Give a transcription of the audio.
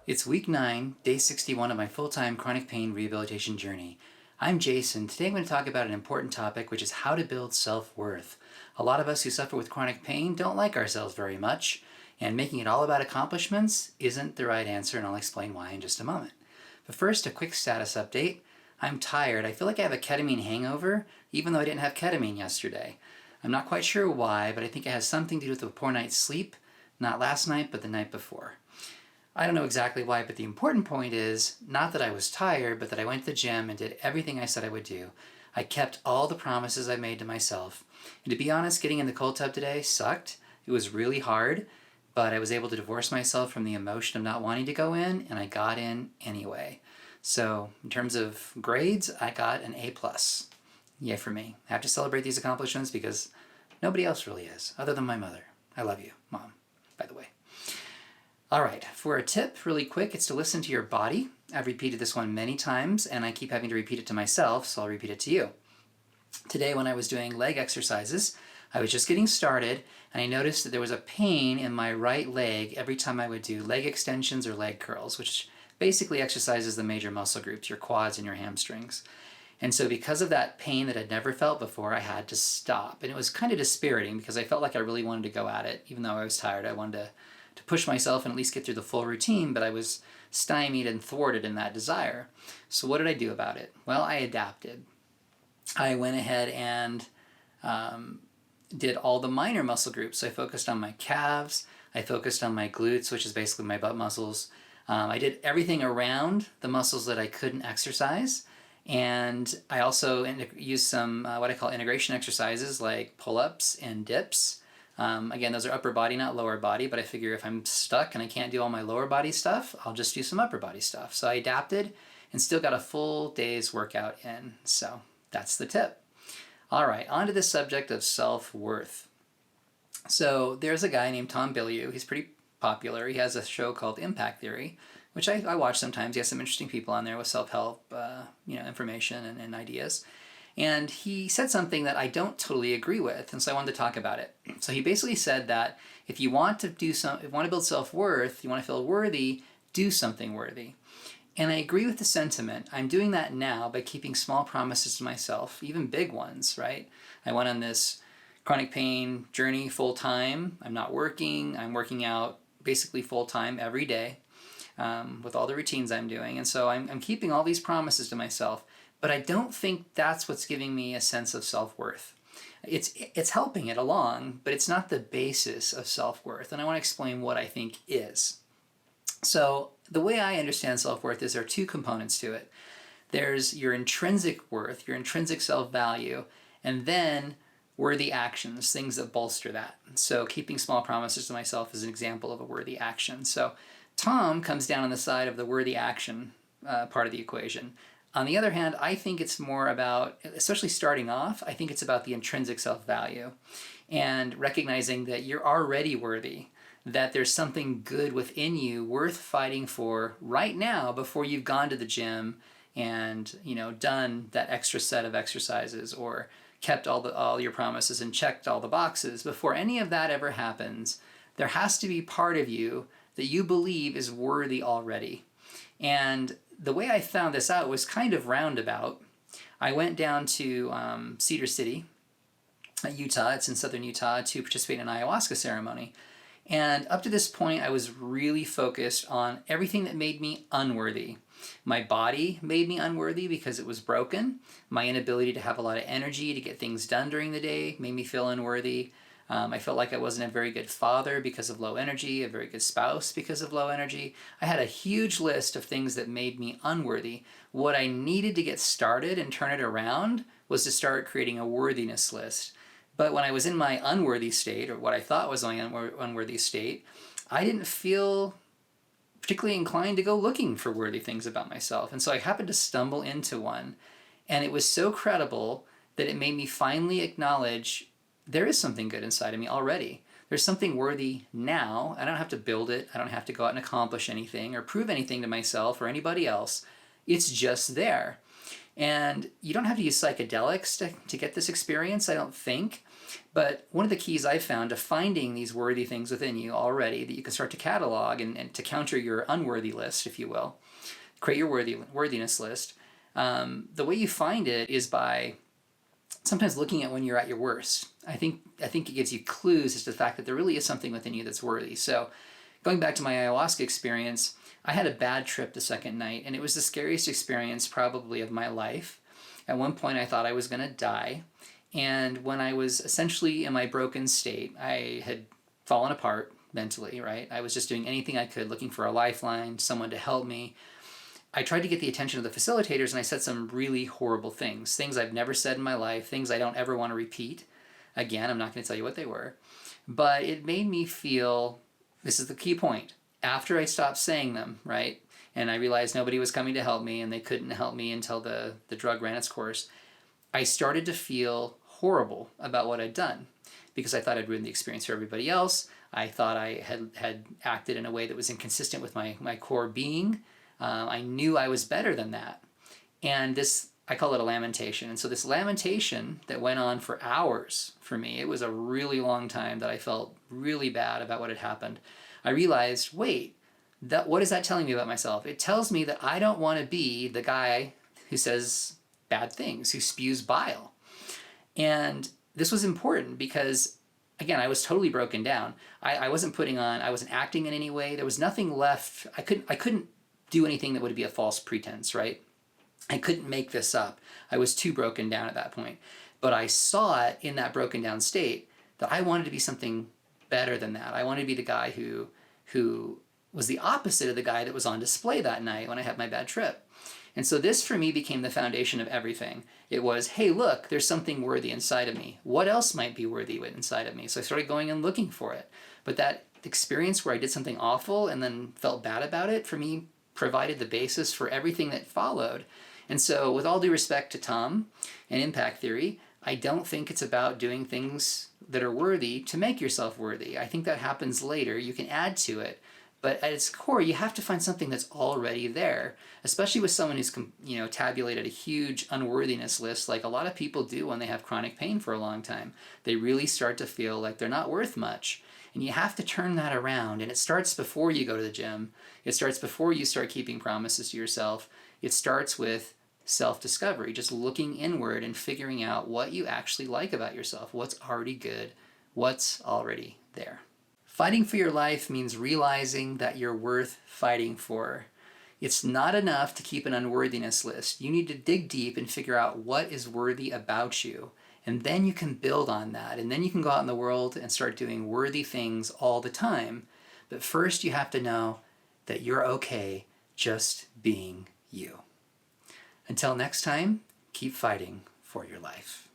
It's week 9, day 61 of my full-time chronic pain rehabilitation journey. I'm Jason. Today I'm going to talk about an important topic, which is how to build self-worth. A lot of us who suffer with chronic pain don't like ourselves very much, and making it all about accomplishments isn't the right answer, and I'll explain why in just a moment. But first, a quick status update. I'm tired. I feel like I have a ketamine hangover, even though I didn't have ketamine yesterday. I'm not quite sure why, but I think it has something to do with a poor night's sleep, not last night, but the night before. I don't know exactly why, but the important point is not that I was tired, but that I went to the gym and did everything I said I would do. I kept all the promises I made to myself. And to be honest, getting in the cold tub today sucked. It was really hard, but I was able to divorce myself from the emotion of not wanting to go in, and I got in anyway. So in terms of grades, I got an A+. Yay for me. I have to celebrate these accomplishments because nobody else really is, other than my mother. I love you, Mom, by the way. All right, for a tip, really quick, it's to listen to your body. I've repeated this one many times, and I keep having to repeat it to myself, so I'll repeat it to you. Today, when I was doing leg exercises, I was just getting started, and I noticed that there was a pain in my right leg every time I would do leg extensions or leg curls, which basically exercises the major muscle groups, your quads and your hamstrings. And so because of that pain that I'd never felt before, I had to stop. And it was kind of dispiriting because I felt like I really wanted to go at it. Even though I was tired, I wanted to push myself and at least get through the full routine, but I was stymied and thwarted in that desire. So what did I do about it? Well, I adapted. I went ahead and did all the minor muscle groups. So I focused on my calves, I focused on my glutes, which is basically my butt muscles. I did everything around the muscles that I couldn't exercise. And I also used some what I call integration exercises like pull-ups and dips. Again, those are upper body, not lower body, but I figure if I'm stuck and I can't do all my lower body stuff, I'll just do some upper body stuff. So I adapted and still got a full day's workout in. So that's the tip. All right, on to the subject of self-worth. So there's a guy named Tom Bilyeu. He's pretty popular. He has a show called Impact Theory, which I watch sometimes. He has some interesting people on there with self-help information and ideas. And he said something that I don't totally agree with, and so I wanted to talk about it. So he basically said that if you want to build self-worth, you want to feel worthy, do something worthy. And I agree with the sentiment. I'm doing that now by keeping small promises to myself, even big ones, right? I went on this chronic pain journey full time. I'm not working. I'm working out basically full time every day with all the routines I'm doing. And so I'm keeping all these promises to myself. But I don't think that's what's giving me a sense of self-worth. It's helping it along, but it's not the basis of self-worth. And I want to explain what I think is. So the way I understand self-worth is there are two components to it. There's your intrinsic worth, your intrinsic self-value, and then worthy actions, things that bolster that. So keeping small promises to myself is an example of a worthy action. So Tom comes down on the side of the worthy action part of the equation. On the other hand, I think it's more about, especially starting off, I think it's about the intrinsic self-value and recognizing that you're already worthy, that there's something good within you worth fighting for right now before you've gone to the gym and done that extra set of exercises or kept all your promises and checked all the boxes. Before any of that ever happens, there has to be part of you that you believe is worthy already. And the way I found this out was kind of roundabout. I went down to Cedar City, Utah. It's in southern Utah, to participate in an ayahuasca ceremony. And up to this point, I was really focused on everything that made me unworthy. My body made me unworthy because it was broken. My inability to have a lot of energy to get things done during the day made me feel unworthy. I felt like I wasn't a very good father because of low energy, a very good spouse because of low energy. I had a huge list of things that made me unworthy. What I needed to get started and turn it around was to start creating a worthiness list. But when I was in my unworthy state, or what I thought was my unworthy state, I didn't feel particularly inclined to go looking for worthy things about myself. And so I happened to stumble into one. And it was so credible that it made me finally acknowledge there is something good inside of me already. There's something worthy now. I don't have to build it. I don't have to go out and accomplish anything or prove anything to myself or anybody else. It's just there. And you don't have to use psychedelics to get this experience, I don't think. But one of the keys I've found to finding these worthy things within you already that you can start to catalog and to counter your unworthy list, if you will, create your worthiness list. The way you find it is by sometimes looking at when you're at your worst. I think it gives you clues as to the fact that there really is something within you that's worthy. So going back to my ayahuasca experience, I had a bad trip the second night, and it was the scariest experience probably of my life. At one point I thought I was going to die, and when I was essentially in my broken state, I had fallen apart mentally, right? I was just doing anything I could, looking for a lifeline, someone to help me. I tried to get the attention of the facilitators, and I said some really horrible things I've never said in my life, things I don't ever want to repeat. Again, I'm not going to tell you what they were, but it made me feel, this is the key point, after I stopped saying them, right, and I realized nobody was coming to help me and they couldn't help me until the drug ran its course, I started to feel horrible about what I'd done because I thought I'd ruined the experience for everybody else. I thought I had acted in a way that was inconsistent with my core being. I knew I was better than that. And this, I call it a lamentation. And so this lamentation that went on for hours for me, it was a really long time that I felt really bad about what had happened. I realized, wait, what is that telling me about myself? It tells me that I don't want to be the guy who says bad things, who spews bile. And this was important because, again, I was totally broken down. I wasn't I wasn't acting in any way. There was nothing left. I couldn't do anything that would be a false pretense, right? I couldn't make this up. I was too broken down at that point. But I saw it in that broken down state that I wanted to be something better than that. I wanted to be the guy who was the opposite of the guy that was on display that night when I had my bad trip. And so this for me became the foundation of everything. It was, hey, look, there's something worthy inside of me. What else might be worthy inside of me? So I started going and looking for it. But that experience where I did something awful and then felt bad about it, for me, provided the basis for everything that followed. And so with all due respect to Tom and impact theory, I don't think it's about doing things that are worthy to make yourself worthy. I think that happens later. You can add to it. But at its core, you have to find something that's already there, especially with someone who's tabulated a huge unworthiness list like a lot of people do when they have chronic pain for a long time. They really start to feel like they're not worth much. And you have to turn that around. And it starts before you go to the gym. It starts before you start keeping promises to yourself. It starts with self-discovery, just looking inward and figuring out what you actually like about yourself, what's already good, what's already there. Fighting for your life means realizing that you're worth fighting for. It's not enough to keep an unworthiness list. You need to dig deep and figure out what is worthy about you. And then you can build on that. And then you can go out in the world and start doing worthy things all the time. But first you have to know that you're okay just being you. Until next time, keep fighting for your life.